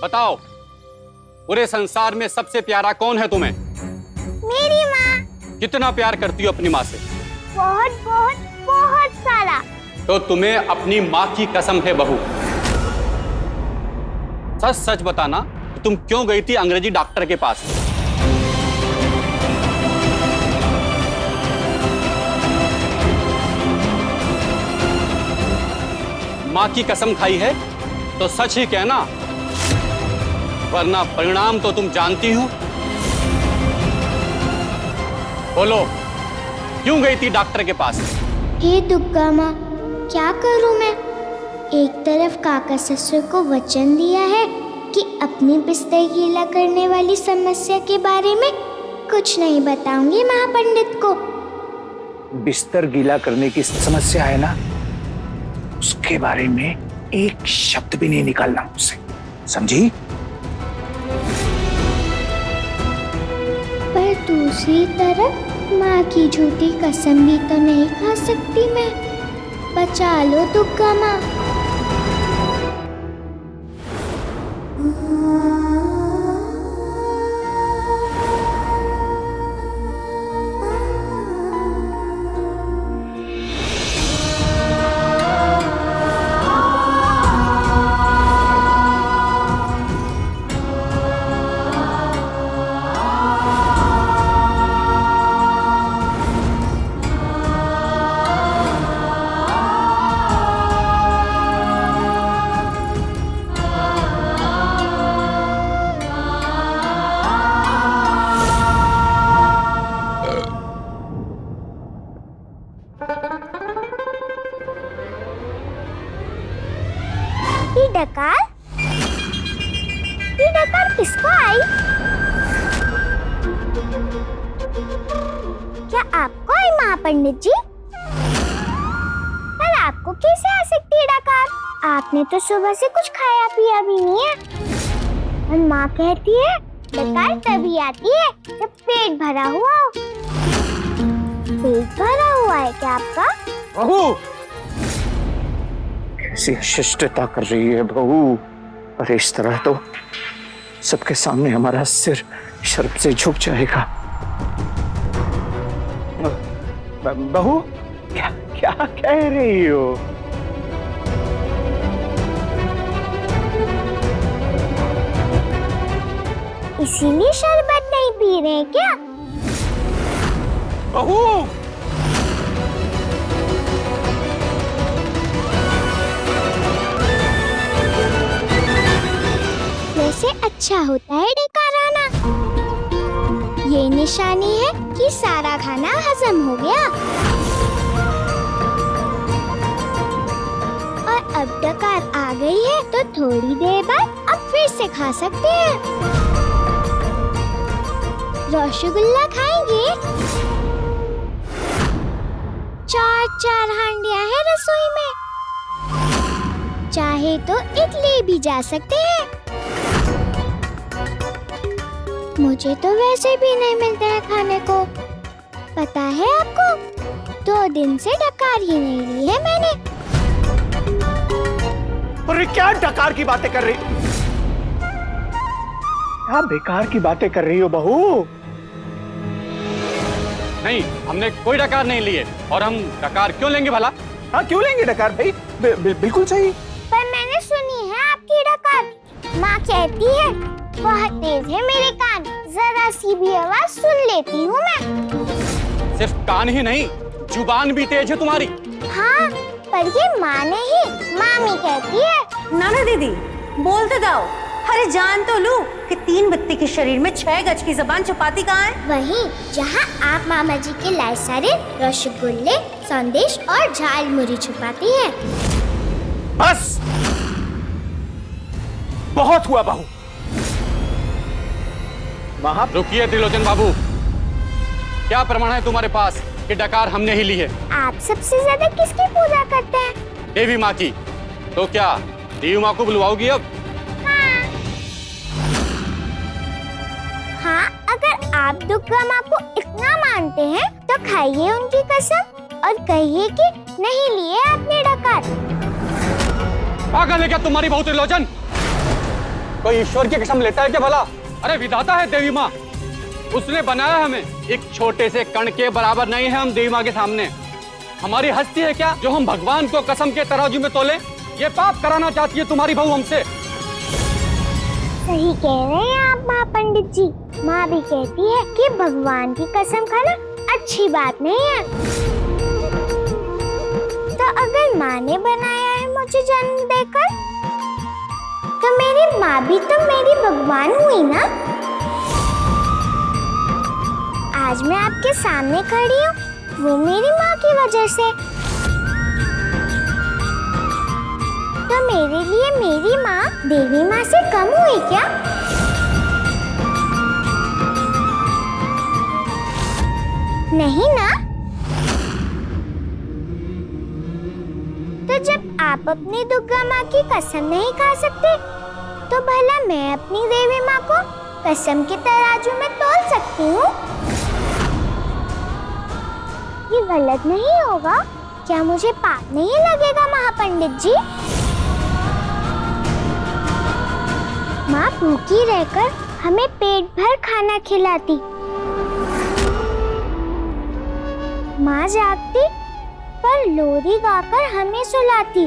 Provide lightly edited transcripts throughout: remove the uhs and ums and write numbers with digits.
बताओ, पूरे संसार में सबसे प्यारा कौन है तुम्हें? मेरी माँ। कितना प्यार करती हो अपनी माँ से? बहुत बहुत बहुत सारा। तो तुम्हें अपनी माँ की कसम है बहू, सच सच बताना कि तुम क्यों गई थी अंग्रेजी डॉक्टर के पास? माँ की कसम खाई है तो सच ही कहना, वरना परिणाम तो तुम जानती हो। बोलो, क्यों गई थी डॉक्टर के पास? हे दुर्गा माँ, क्या करूँ मैं? एक तरफ काका ससुर को वचन दिया है कि अपनी बिस्तर गीला करने वाली समस्या के बारे में कुछ नहीं बताऊंगी महापंडित को। बिस्तर गीला करने की समस्या है ना, उसके बारे में एक शब्द भी नहीं निकालना मुझसे, समझी? पर दूसरी तरफ माँ की झूठी कसम भी तो नहीं खा सकती मैं। बचा लो दुर्गा माँ। ये डकार किसको आई? क्या आपको आई महापंडित जी? पर आपको कैसे आ सकती है डकार? आपने तो सुबह से कुछ खाया पिया भी नहीं है। और माँ कहती है डकार तभी आती है जब पेट भरा हुआ हो। पेट भरा हुआ है क्या आपका? बहू, कैसी शिष्टता कर रही है बहू। अरे इस तरह तो सबके सामने हमारा सिर शर्म से झुक जाएगा। बहू, क्या क्या कह रही हो? इसीलिए शरबत नहीं पी रहे क्या? बहू, वैसे अच्छा होता है डकार आना। ये निशानी है कि सारा खाना हजम हो गया। और अब डकार आ गई है तो थोड़ी देर बाद अब फिर से खा सकते हैं। रसगुल्ला खाएंगे? 4 हांडियां हैं रसोई में। चाहे तो इडली भी जा सकते हैं। मुझे तो वैसे भी नहीं मिलते हैं खाने को। पता है आपको, 2 दिन से डकार ही नहीं ली है मैंने। अरे क्या डकार की बातें कर रही, क्या बेकार की बातें कर रही हो बहू? नहीं, हमने कोई डकार नहीं लिए। और हम डकार क्यों लेंगे भला? हाँ क्यों लेंगे डकार भाई, बिल्कुल सही। पर मैंने सुनी है आपकी डकार। माँ कहती है बहुत तेज है मेरे कान, जरा सी भी आवाज सुन लेती हूँ मैं। सिर्फ कान ही नहीं, जुबान भी तेज है तुम्हारी। हाँ, पर ये माँ नहीं मामी कहती है। नाना दीदी बोलते जाओ। अरे जान तो लूं कि 3 बत्ती के शरीर में 6 गज की जबान छुपाती कहाँ है? वहीं जहाँ आप मामा जी के लाए सारे रसगुल्ले, संदेश और झाल मुरी छुपाती है। बस, बहुत हुआ बहू। रुकिए त्रिलोचन बाबू, क्या प्रमाण है तुम्हारे पास कि डकार हमने ही ली है? आप सबसे ज्यादा किसकी पूजा करते हैं? देवी माँ की। तो क्या देवी माँ को बुलवाओगी अब? हाँ, अगर आप दुर्गा माँ को इतना मानते हैं तो खाइए उनकी कसम और कहिए कि नहीं लिए आपने डकार। पागल है क्या तुम्हारी बहू त्रिलोचन? कोई ईश्वर की कसम लेता है क्या भला? अरे विधाता है देवी माँ, उसने बनाया हमें। एक छोटे से कण के बराबर नहीं है हम देवी माँ के सामने। हमारी हस्ती है क्या जो हम भगवान को कसम के तराजू में तोले? ये पाप कराना चाहती है तुम्हारी बहू हमसे। सही कह रहे हैं आप महापंडित जी। माँ भी कहती है कि भगवान की कसम खाना अच्छी बात नहीं है। तो अगर माँ ने बनाया है मुझे जन्म देकर, तो मेरी माँ भी तो मेरी भगवान हुई ना। आज मैं आपके सामने खड़ी हूँ वो मेरी माँ की वजह से। तो मेरे लिए मेरी माँ देवी माँ से कम हुई क्या? नहीं ना। तो जब आप अपनी दुर्गा माँ की कसम नहीं खा सकते, तो भला मैं अपनी देवी माँ को कसम के तराजू में तोल सकती हूँ? ये गलत नहीं होगा क्या? मुझे पाप नहीं लगेगा महापंडित जी? माँ भूखी रहकर हमें पेट भर खाना खिलाती, माँ जागती पर लोरी गाकर हमें सुलाती।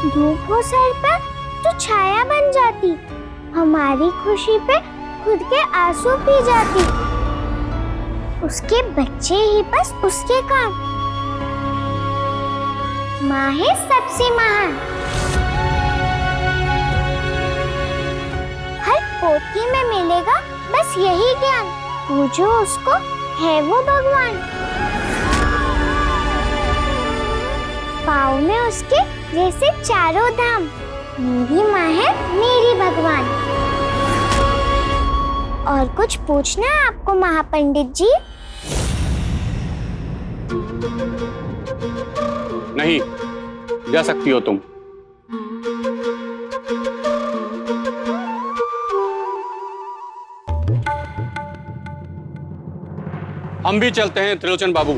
धूप हो सर पर तो छाया बन जाती, हमारी खुशी पे खुद के आंसू पी जाती। उसके बच्चे ही बस उसके काम। माँ है सबसे महान। हर पोथी में मिलेगा बस यही ज्ञान, पूजो उसको है वो भगवान। पाँव में उसके जैसे चारों धाम, मेरी माँ है मेरी भगवान। और कुछ पूछना है आपको महापंडित जी? नहीं, जा सकती हो तुम। हम भी चलते हैं त्रिलोचन बाबू।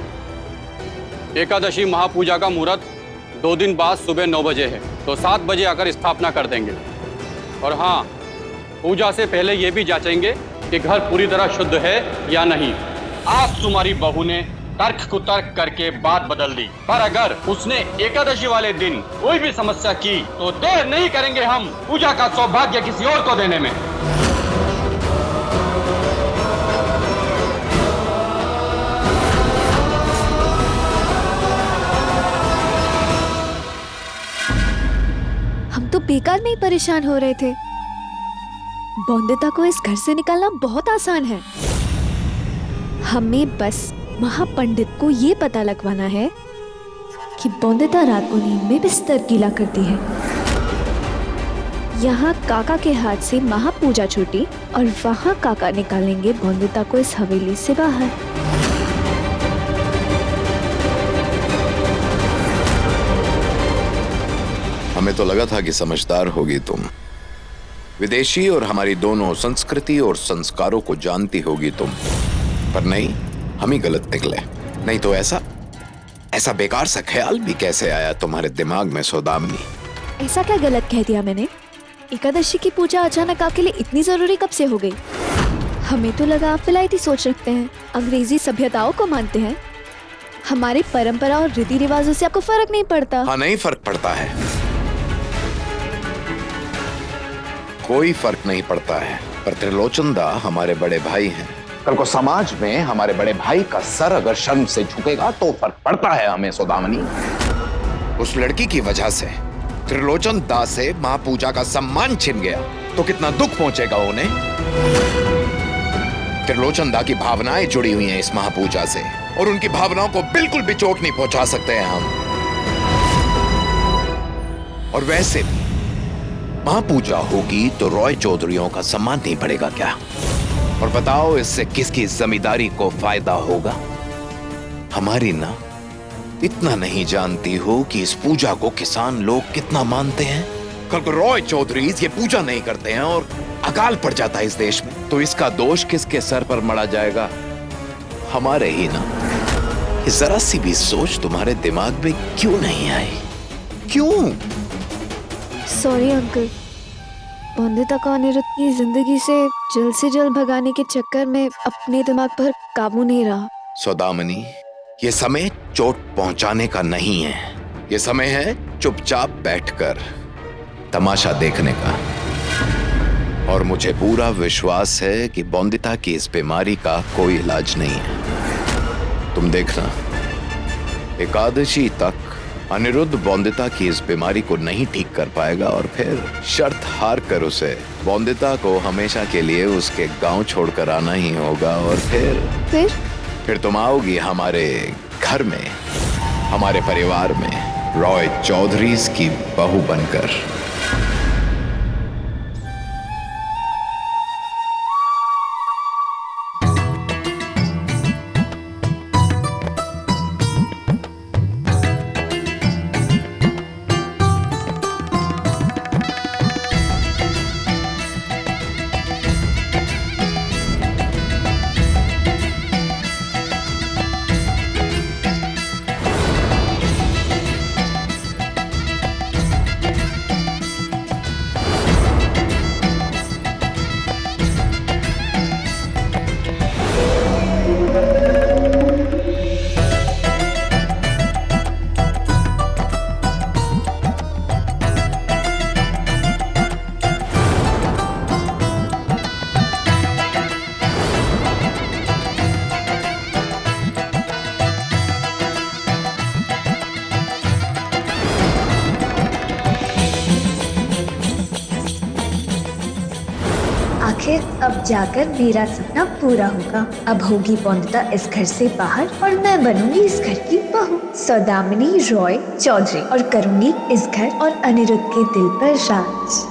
एकादशी महापूजा का मुहूर्त 2 दिन बाद सुबह 9 बजे है, तो 7 बजे आकर स्थापना कर देंगे। और हाँ, पूजा से पहले ये भी जांचेंगे कि घर पूरी तरह शुद्ध है या नहीं। आज तुम्हारी बहू ने तर्क कुतर्क करके बात बदल दी, पर अगर उसने एकादशी वाले दिन कोई भी समस्या की तो देर नहीं करेंगे हम पूजा का सौभाग्य किसी और को देने में। हम तो बेकार में ही परेशान हो रहे थे। बौंदिता को इस घर से निकालना बहुत आसान है। हमें बस महापंडित को ये पता लगवाना है कि बौंदिता रात को नींद में बिस्तर गीला करती है। यहाँ काका के हाथ से महापूजा छूटी और वहाँ काका निकालेंगे बौंदिता को इस हवेली से बाहर। हमें तो लगा था कि समझदार होगी तुम, विदेशी और हमारी दोनों संस्कृति और संस्कारों को जानती होगी तुम, पर नहीं, हम ही गलत निकले। नहीं तो ऐसा बेकार सा ख्याल भी कैसे आया तुम्हारे दिमाग में सौदामिनी? ऐसा क्या गलत कह दिया मैंने? एकादशी की पूजा अचानक आपके लिए इतनी जरूरी कब से हो गई? हमें तो लगा आप विलायती सोच रखते हैं, अंग्रेजी सभ्यताओं को मानते हैं। हमारी परंपरा और रीति रिवाजों से आपको फर्क नहीं पड़ता? हाँ, नहीं फर्क पड़ता है, कोई फर्क नहीं पड़ता है। पर त्रिलोचन दा हमारे बड़े भाई हैं। कल को समाज में हमारे बड़े भाई का सर अगर शर्म से झुकेगा तो फर्क पड़ता है हमें सौदामिनी। उस लड़की की वजह से त्रिलोचन दा से महापूजा का सम्मान छिन गया तो कितना दुख पहुंचेगा उन्हें। त्रिलोचन दा की भावनाएं जुड़ी हुई हैं इस महापूजा से, और उनकी भावनाओं को बिल्कुल भी चोट नहीं पहुंचा सकते हैं हम। और वैसे भी महापूजा होगी तो रॉय चौधरियों का सम्मान नहीं बढ़ेगा क्या? और बताओ इससे किसकी जमींदारी को फायदा होगा? हमारी ना। इतना नहीं जानती हो कि इस पूजा को किसान लोग कितना मानते हैं? कल को रॉय चौधरी ये पूजा नहीं करते हैं और अकाल पड़ जाता है इस देश में, तो इसका दोष किसके सर पर मढ़ा जाएगा? हमारे ही ना। जरा सी भी सोच तुम्हारे दिमाग में क्यों नहीं आई? क्यों? सॉरी अंकल, बंदिता को अनिरुद्ध की जिंदगी से जल्द भगाने के चक्कर में अपने दिमाग पर काबू नहीं रहा। सौदामिनी, ये समय चोट पहुंचाने का नहीं है। ये समय है चुपचाप बैठकर तमाशा देखने का। और मुझे पूरा विश्वास है कि बंदिता की इस बीमारी का कोई इलाज नहीं है। तुम देखना, एकादशी तक अनिरुद्ध बंदिता की इस बीमारी को नहीं ठीक कर पाएगा और फिर शर्त हार कर उसे बंदिता को हमेशा के लिए उसके गांव छोड़कर आना ही होगा। और फिर तुम आओगी हमारे घर में, हमारे परिवार में, रॉय चौधरीज की बहू बनकर। आखिर अब जाकर मेरा सपना पूरा होगा। अब होगी बंदिता इस घर से बाहर और मैं बनूंगी इस घर की बहू, सौदामिनी रॉय चौधरी, और करूंगी इस घर और अनिरुद्ध के दिल पर राज।